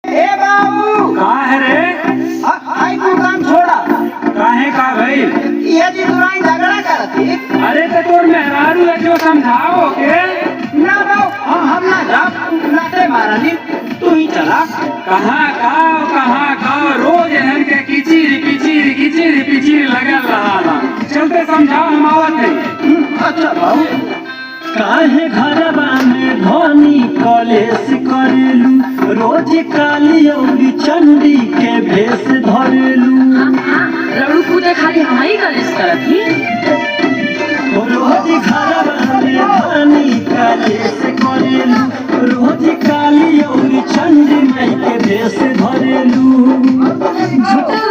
ए बाबू का है रे? आई तू काम छोड़ा। काहे का भाई? ये जी तुराई झगड़ा करती। अरे तो तोर मेहरारू है जो समझाओ के ना बाबू हम ना जा नाते मारनी तू ही चला। कहाँ का रोज हन के किचिर पिचिर लगल रहा। चलते समझाओ हम आवत नहीं। अच्छा बाबू काहे घरवा में धनी कलेश करेलू रोज काली औरी चंडी के भेष धरेलू लड़ू पूजा खाली हमारी कलेश करती। रोज घरवा में धनी कलेश करेलू रोज काली औरी चंडी माई के भेष धरेलू झूठा